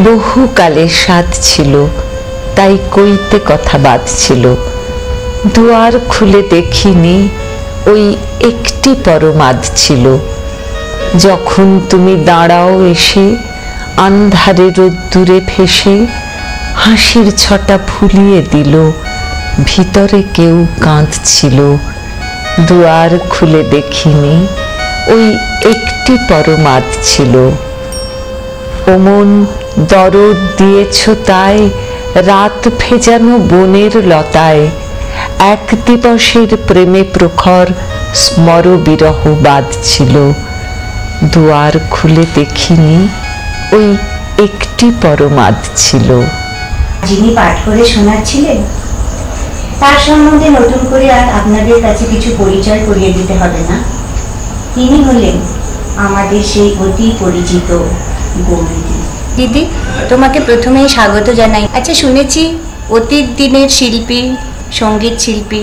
বহুকালে স্বাদ ছিল, তাই কইতে কথা বাঁধছিল। দুয়ার খুলে দেখিনি, ওই একটি পরমাদ ছিল। যখন তুমি দাঁড়াও এসে আন্ধারে রোদ্দুরে ফেসে, হাসির ছটা ফুলিয়ে দিল, ভিতরে কেউ কাঁদছিল। দুয়ার খুলে দেখিনি, ওই একটি পরমাদ ছিল। ওমন দরদ দিয়েছ তাই রাত ভেজানো বনের লতায়, এক দিবসের প্রেমে প্রখর স্মর বিরহ বাঁধছিল। দুয়ার খুলে দেখিনি, ওই একটি পরমাদ ছিল। যিনি পাঠ করে শোনাচ্ছিলেন তার সম্বন্ধে নতুন করে আর আপনাদের কাছে কিছু পরিচয় করিয়ে দিতে হবে না। তিনি হলেন আমাদের সেই অতি পরিচিত গৌরীদি। দিদি, তোমাকে প্রথমেই স্বাগত জানাই। আচ্ছা, শুনেছি অতীত দিনের শিল্পী, সঙ্গীত শিল্পী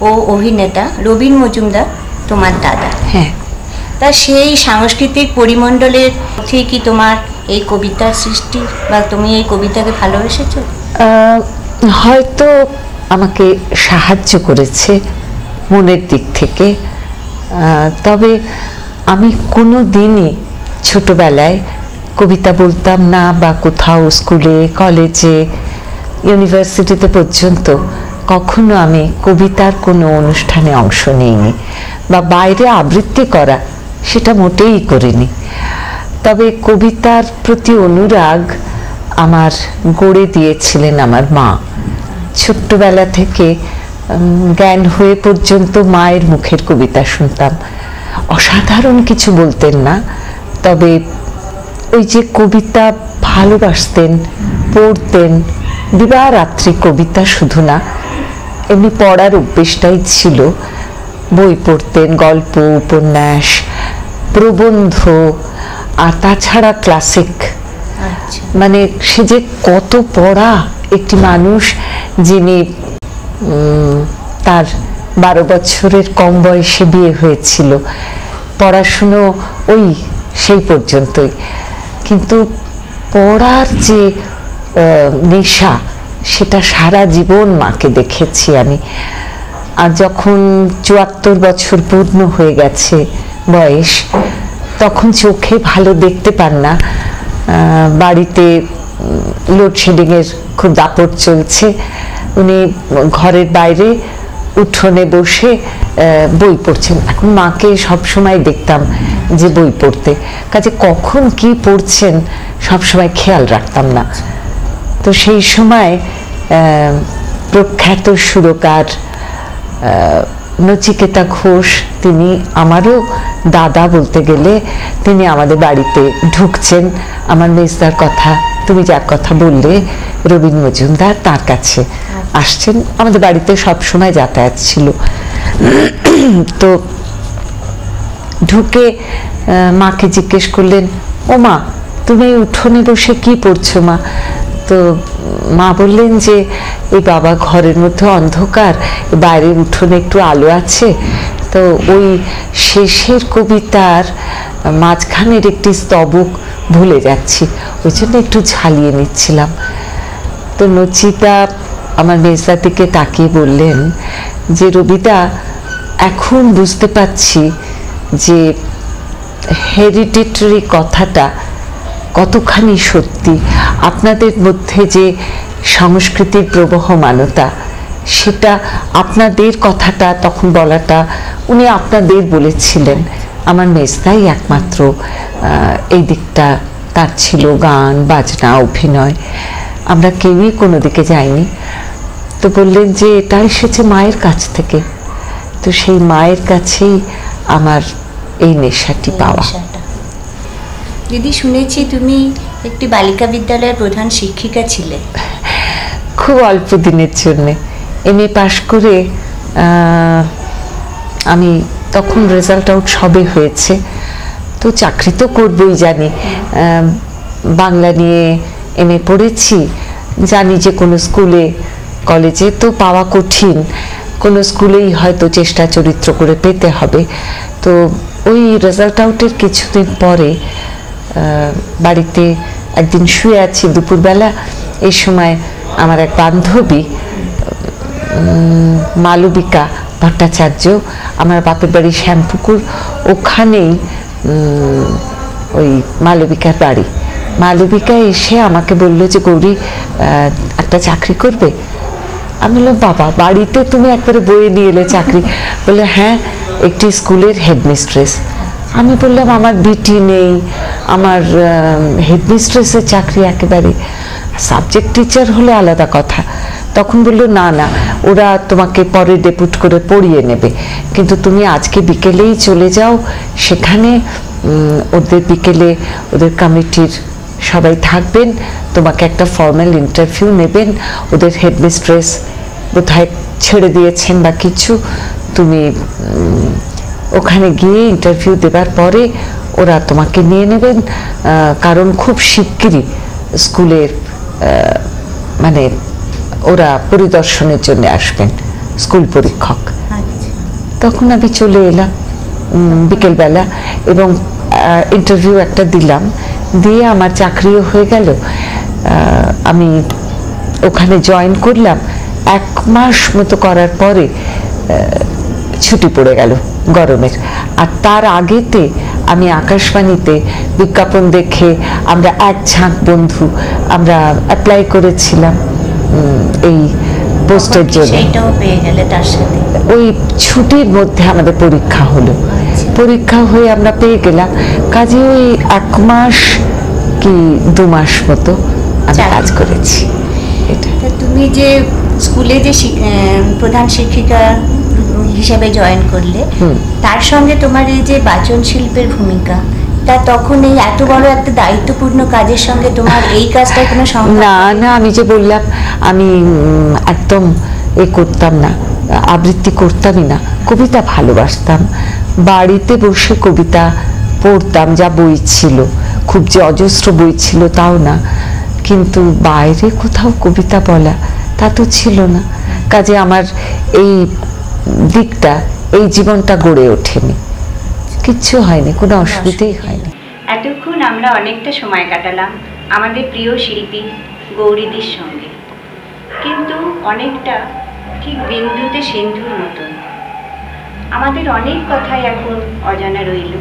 ও অভিনেতা রবীন মজুমদার তোমার দাদা। হ্যাঁ। তা সেই সাংস্কৃতিক পরিমণ্ডলের মধ্যে কি তোমার এই কবিতার সৃষ্টি, বা তুমি এই কবিতাকে ভালোবেসেছো? হয়তো আমাকে সাহায্য করেছে মনের দিক থেকে, তবে আমি কোনো দিনই ছোটবেলায় কবিতা বলতাম না, বা কোথাও স্কুলে, কলেজে, ইউনিভার্সিটিতে পর্যন্ত কখনো আমি কবিতার কোনো অনুষ্ঠানে অংশ নিইনি, বা বাইরে আবৃত্তি করা সেটা মোটেই করিনি। তবে কবিতার প্রতি অনুরাগ আমার গড়ে দিয়েছিলেন আমার মা। ছোট্টবেলা থেকে জ্ঞান হয়ে পর্যন্ত মায়ের মুখের কবিতা শুনতাম। অসাধারণ কিছু বলতেন না, তবে ওই যে কবিতা ভালোবাসতেন, পড়তেন, দিবারাত্রি কবিতা শুধু না, এমনি পড়ার অভ্যেসটাই ছিল। বই পড়তেন, গল্প, উপন্যাস, প্রবন্ধ, আর তাছাড়া ক্লাসিক। মানে সে যে কত পড়া একটি মানুষ, যিনি তার 12 বছরের কম বয়সে বিয়ে হয়েছিল, পড়াশুনো ওই সেই পর্যন্তই, কিন্তু পড়ার যে নেশা সেটা সারা জীবন মাকে দেখেছি আমি। আর যখন 74 বছর পূর্ণ হয়ে গেছে বয়স, তখন চোখে ভালো দেখতে পান না। বাড়িতে লোডশেডিংয়ের খুব দাপট চলছে। উনি ঘরের বাইরে উঠোনে বসে বই পড়ছেন। এখন মাকে সবসময় দেখতাম যে বই পড়তে, কাজে কখন কি পড়ছেন সবসময় খেয়াল রাখতাম না। তো সেই সময় প্রখ্যাত সুরকার নচিকেতা ঘোষ, তিনি আমারও দাদা বলতে গেলে, তিনি আমাদের বাড়িতে ঢুকছেন। আমার মেজদার কথা, তুমি যার কথা বললে, রবীন মজুমদার, তার কাছে আসছেন। আমাদের বাড়িতে সব সময় যাতায়াত ছিল। তো ঢুকে মাকে জিজ্ঞেস করলেন, ও মা, তুমি উঠোনে বসে কি পড়ছো মা? তো মা বললেন যে এই বাবা, ঘরের মধ্যে অন্ধকার, বাইরের উঠোনে একটু আলো আছে, তো ওই শেষের কবিতার মাঝখানের একটি স্তবক ভুলে যাচ্ছি, ওই জন্য একটু ঝালিয়ে নিচ্ছিলাম। তো নচিতা আমার মেজদার দিকে তাকিয়ে বললেন যে রবিদা, এখন বুঝতে পারছি যে হেরিডিটারি কথাটা কতখানি সত্যি। আপনাদের মধ্যে যে সংস্কৃতির প্রবহমানতা, সেটা আপনাদের কথাটা তখন বলাটা উনি আপনাদের বলেছিলেন। আমার মেজদাই একমাত্র এই দিকটা তার ছিল, গান বাজনা, অভিনয়, আমরা কেউই কোনো দিকে যাইনি। তো বললেন যে এটা এসেছে মায়ের কাছ থেকে। তো সেই মায়ের কাছেই আমার এই নেশাটি পাওয়া। দিদি, শুনেছি তুমি একটি বালিকা বিদ্যালয়ের প্রধান শিক্ষিকা ছিলে। খুব অল্প দিনের জন্যে। এমএ পাশ করে আমি তখন রেজাল্ট আউট সবে হয়েছে, তো চাকরি তো করবই জানি। বাংলা নিয়ে এমএ পড়েছি, জানি যে কোনো স্কুলে কলেজে তো পাওয়া কঠিন, কোনো স্কুলেই হয়তো চেষ্টা চরিত্র করে পেতে হবে। তো ওই রেজাল্ট আউটের কিছুদিন পরে বাড়িতে একদিন শুয়ে আছি দুপুরবেলা, এই সময় আমার এক বান্ধবী মালবিকা ভট্টাচার্য, আমার বাপের বাড়ি শ্যামপুকুর, ওখানেই ওই মালবিকার বাড়ি। মালবিকা এসে আমাকে বললো যে গৌরী একটা চাকরি করবে। আমি বললাম বাবা, বাড়িতে তুমি একবারে বয়ে নিয়ে এলে চাকরি? বললে হ্যাঁ, একটি স্কুলের হেডমিস্ট্রেস। আমি বললাম আমার বিটি নেই, আমার হেডমিস্ট্রেসের চাকরি একেবারে, সাবজেক্ট টিচার হলে আলাদা কথা। তখন বললো না না, ওরা তোমাকে পরে ডেপুট করে পড়িয়ে নেবে, কিন্তু তুমি আজকে বিকেলেই চলে যাও, সেখানে ওদের বিকেলে ওদের কমিটির সবাই থাকবেন, তোমাকে একটা ফর্মাল ইন্টারভিউ নেবেন, ওদের হেডমিস্ট্রেস বোধহয় ছেড়ে দিয়েছেন বা কিছু, তুমি ওখানে গিয়ে ইন্টারভিউ দেবার পরে ওরা তোমাকে নিয়ে নেবেন, কারণ খুব শিগগিরই স্কুলের মানে ওরা পরিদর্শনের জন্য আসবেন, স্কুল পরীক্ষক। তখন আমি চলে এলাম বিকেলবেলা এবং ইন্টারভিউ একটা দিলাম, দিয়ে আমার চাকরিও হয়ে গেল। আমি ওখানে জয়েন করলাম, 1 মাস মতো করার পরে ছুটি পড়ে গেল গরমের। আর তার আগেতে আমি আকাশবাণীতে বিজ্ঞাপন দেখে আমরা এক ঝাঁক বন্ধু আমরা অ্যাপ্লাই করেছিলাম এই পোস্টের জন্য। ওই ছুটির মধ্যে আমাদের পরীক্ষা হলো, পরীক্ষা হয়ে আমরা পেয়ে গেলাম। কাজে ওই 1 মাস কি 2 মাস মতো আমি কাজ করেছি। তুমি যে স্কুলে যে প্রধান শিক্ষিকা হিসেবে জয়েন করলে, তার সঙ্গে তোমার এই যে বাচন শিল্পের ভূমিকা, তা তখন এই এত বড় একটা দায়িত্বপূর্ণ কাজের সঙ্গে তোমার এই কাজটার কোনো সম্পর্ক? না না, আমি যে বললাম আমি একদম করতাম না, আবৃত্তি করতামই না, কবিতা ভালোবাসতাম, বাড়িতে বসে কবিতা পড়তাম, যা বই ছিল, খুব যে অজস্র বই ছিল তাও না, কিন্তু বাইরে কোথাও কবিতা বলা তা তো ছিল না। কাজে আমার এই দিকটা, এই জীবনটা গড়ে ওঠেনি, কিচ্ছু হয়নি, কোনো অসুবিধাই হয়নি। এতক্ষণ আমরা অনেকটা সময় কাটালাম আমাদের প্রিয় শিল্পী গৌরীদির সঙ্গে, কিন্তু অনেকটা ঠিক বিন্দুতে সিন্ধুর মতন আমাদের অনেক কথাই এখন অজানা রইল।